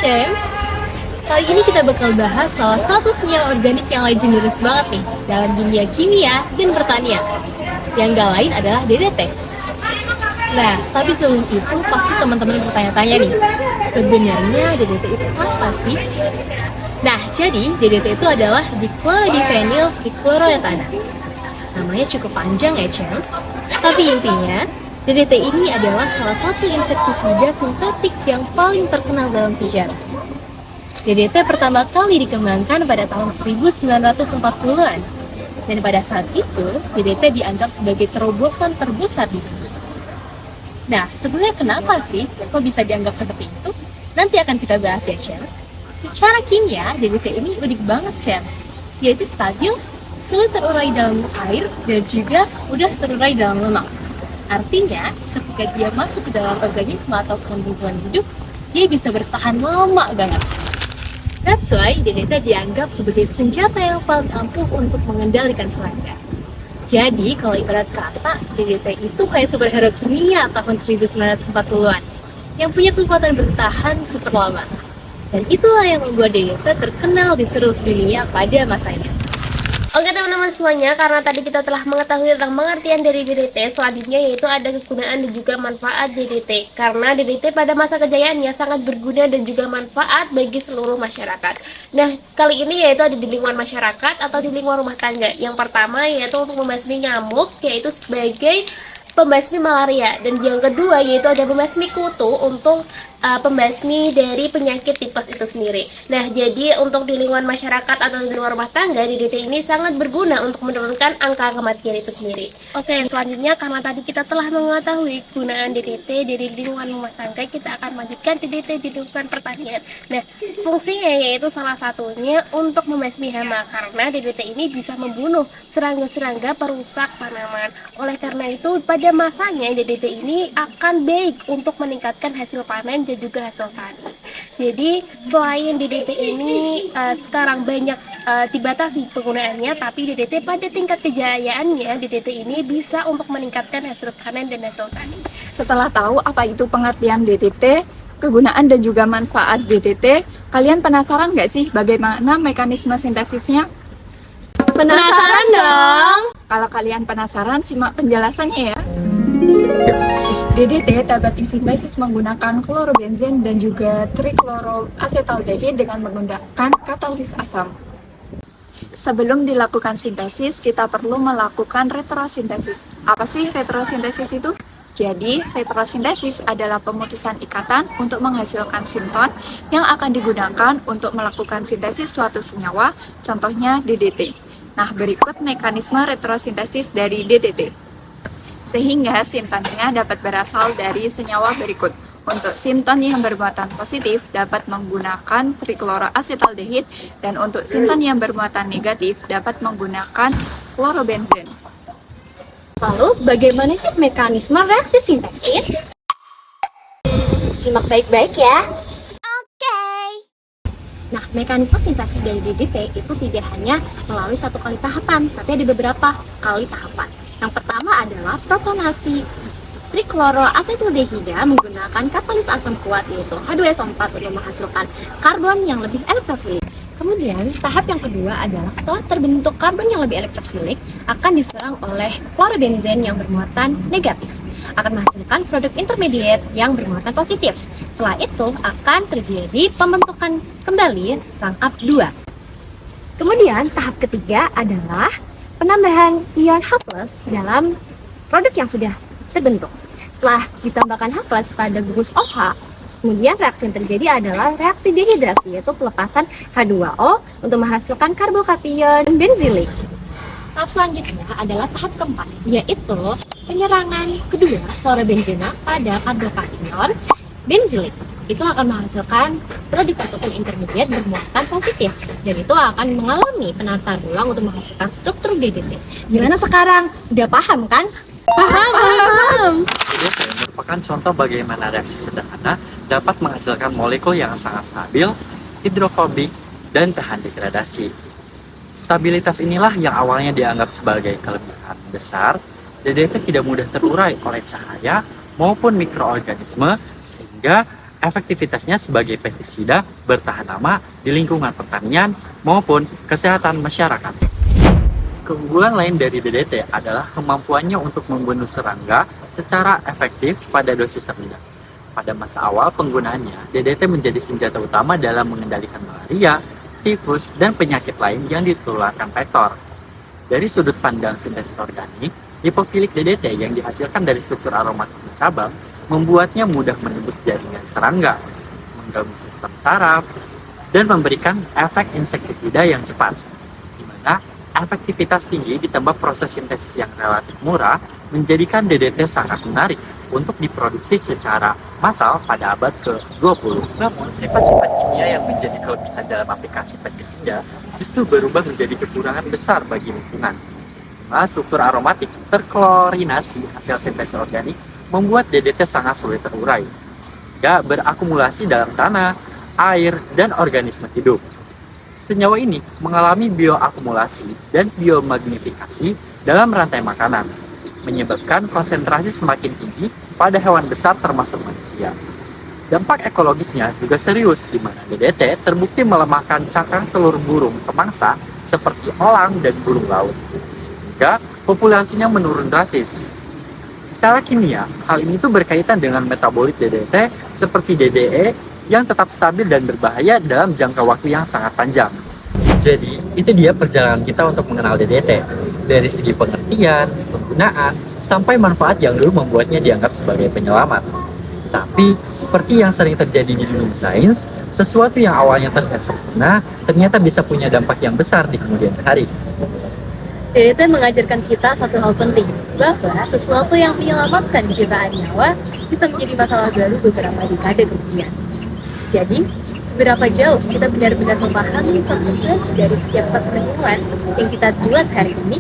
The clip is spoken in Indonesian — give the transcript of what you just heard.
James. Kali ini kita bakal bahas salah satu senyawa organik yang legendaris banget nih dalam dunia kimia dan pertanian. Yang gak lain adalah DDT. Nah, tapi sebelum itu pasti teman-teman bertanya-tanya nih, sebenarnya DDT itu apa sih? Nah, jadi DDT itu adalah dichlorodivinyl trichloroethane. Namanya cukup panjang ya, Charles. Tapi intinya, DDT ini adalah salah satu insektisida sintetik yang paling terkenal dalam sejarah. DDT pertama kali dikembangkan pada tahun 1940-an. Dan pada saat itu, DDT dianggap sebagai terobosan terbesar di dunia. Nah, sebenarnya kenapa sih kok bisa dianggap seperti itu? Nanti akan kita bahas ya, Charles. Secara kimia, DDT ini unik banget, Charles. Yaitu stabil, sulit terurai dalam air, dan juga mudah terurai dalam lemak. Artinya, ketika dia masuk ke dalam organisme atau tumbuhan hidup, dia bisa bertahan lama banget. That's why DDT dianggap sebagai senjata yang paling ampuh untuk mengendalikan serangga. Jadi, kalau ibarat kata, DDT itu kayak superhero kimia tahun 1940-an yang punya kekuatan bertahan super lama. Dan itulah yang membuat DDT terkenal di seluruh dunia pada masanya. Oke teman-teman semuanya, karena tadi kita telah mengetahui tentang pengertian dari DDT, selanjutnya yaitu ada kegunaan dan juga manfaat DDT. Karena DDT pada masa kejayaannya sangat berguna dan juga manfaat bagi seluruh masyarakat. Nah, kali ini yaitu ada di lingkungan masyarakat atau di lingkungan rumah tangga. Yang pertama yaitu untuk membasmi nyamuk, yaitu sebagai pembasmi malaria. Dan yang kedua yaitu ada pembasmi kutu untuk pembasmi dari penyakit tipes itu sendiri. Nah, jadi untuk di lingkungan masyarakat atau di lingkungan rumah tangga, DDT ini sangat berguna untuk menurunkan angka kematian itu sendiri. Oke, selanjutnya karena tadi kita telah mengetahui gunaan DDT dari lingkungan rumah tangga, kita akan lanjutkan DDT di lingkungan pertanian. Nah, fungsinya yaitu salah satunya untuk membasmi hama, karena DDT ini bisa membunuh serangga-serangga perusak tanaman. Oleh karena itu, pada masanya DDT ini akan baik untuk meningkatkan hasil panen dan juga hasil tani. Jadi selain DDT ini sekarang banyak dibatasi penggunaannya, tapi DDT pada tingkat kejayaannya DDT ini bisa untuk meningkatkan hasil panen dan hasil tani. Setelah tahu apa itu pengertian DDT, kegunaan dan juga manfaat DDT, kalian penasaran nggak sih bagaimana mekanisme sintesisnya? Penasaran dong? Kalau kalian penasaran, simak penjelasannya ya. DDT dapat disintesis menggunakan klorobenzen dan juga trichloroacetaldehyde dengan menggunakan katalis asam. Sebelum dilakukan sintesis, kita perlu melakukan retrosintesis. Apa sih retrosintesis itu? Jadi, retrosintesis adalah pemutusan ikatan untuk menghasilkan sinton yang akan digunakan untuk melakukan sintesis suatu senyawa, contohnya DDT. Nah, berikut mekanisme retrosintesis dari DDT. Sehingga sintonnya dapat berasal dari senyawa berikut. Untuk sinton yang bermuatan positif dapat menggunakan trichloroacetaldehyde, dan untuk sinton yang bermuatan negatif dapat menggunakan klorobenzen. Lalu, bagaimana sih mekanisme reaksi sintesis? Simak baik-baik ya. Nah, mekanisme sintesis dari DDT itu tidak hanya melalui satu kali tahapan, tapi ada beberapa kali tahapan. Yang pertama adalah protonasi trichloroacetaldehyde menggunakan katalis asam kuat yaitu H2SO4 untuk menghasilkan karbon yang lebih elektrofilik. Kemudian tahap yang kedua adalah setelah terbentuk karbon yang lebih elektrofilik akan diserang oleh klorobenzen yang bermuatan negatif, akan menghasilkan produk intermediate yang bermuatan positif. Setelah itu akan terjadi pembentukan kembali rangkap 2. Kemudian tahap ketiga adalah penambahan ion H+ dalam produk yang sudah terbentuk. Setelah ditambahkan H+ pada gugus OH, kemudian reaksi yang terjadi adalah reaksi dehidrasi, yaitu pelepasan H2O untuk menghasilkan karbokation benzilik. Tahap selanjutnya adalah tahap keempat, yaitu penyerangan kedua klorobenzena pada karbokation benzilik. Itu akan menghasilkan produk ataupun intermediate bermuatan positif, dan itu akan mengalami penataan ulang untuk menghasilkan struktur DDT. Gimana sekarang? Udah paham kan? Paham. DDT merupakan contoh bagaimana reaksi sederhana dapat menghasilkan molekul yang sangat stabil, hidrofobik, dan tahan degradasi. Stabilitas inilah yang awalnya dianggap sebagai kelebihan besar. DDT tidak mudah terurai oleh cahaya maupun mikroorganisme, sehingga efektivitasnya sebagai pestisida bertahan lama di lingkungan pertanian maupun kesehatan masyarakat. Keunggulan lain dari DDT adalah kemampuannya untuk membunuh serangga secara efektif pada dosis rendah. Pada masa awal penggunaannya, DDT menjadi senjata utama dalam mengendalikan malaria, tifus, dan penyakit lain yang ditularkan vektor. Dari sudut pandang sintesis organik, lipofilik DDT yang dihasilkan dari struktur aromatik cabang membuatnya mudah menembus jaringan serangga, mengganggu sistem saraf, dan memberikan efek insektisida yang cepat, di mana efektivitas tinggi ditambah proses sintesis yang relatif murah menjadikan DDT sangat menarik untuk diproduksi secara massal pada abad ke-20. Namun, sifat-sifat kimia yang menjadi kelebihan dalam aplikasi pestisida justru berubah menjadi kekurangan besar bagi lingkungan. Struktur aromatik terklorinasi hasil sintesis organik membuat DDT sangat sulit terurai, sehingga berakumulasi dalam tanah, air, dan organisme hidup. Senyawa ini mengalami bioakumulasi dan biomagnifikasi dalam rantai makanan, menyebabkan konsentrasi semakin tinggi pada hewan besar termasuk manusia. Dampak ekologisnya juga serius, di mana DDT terbukti melemahkan cangkang telur burung pemangsa seperti elang dan burung laut, sehingga populasinya menurun drastis. Secara kimia, hal ini tuh berkaitan dengan metabolit DDT seperti DDE yang tetap stabil dan berbahaya dalam jangka waktu yang sangat panjang. Jadi, itu dia perjalanan kita untuk mengenal DDT. Dari segi pengertian, penggunaan, sampai manfaat yang dulu membuatnya dianggap sebagai penyelamat. Tapi, seperti yang sering terjadi di dunia sains, sesuatu yang awalnya terlihat sempurna, ternyata bisa punya dampak yang besar di kemudian hari. DDT mengajarkan kita satu hal penting, bahwa sesuatu yang menyelamatkan jutaan nyawa bisa menjadi masalah baru beberapa dekade kemudian. Jadi, seberapa jauh kita benar-benar memahami konsekuensi dari setiap penemuan yang kita buat hari ini?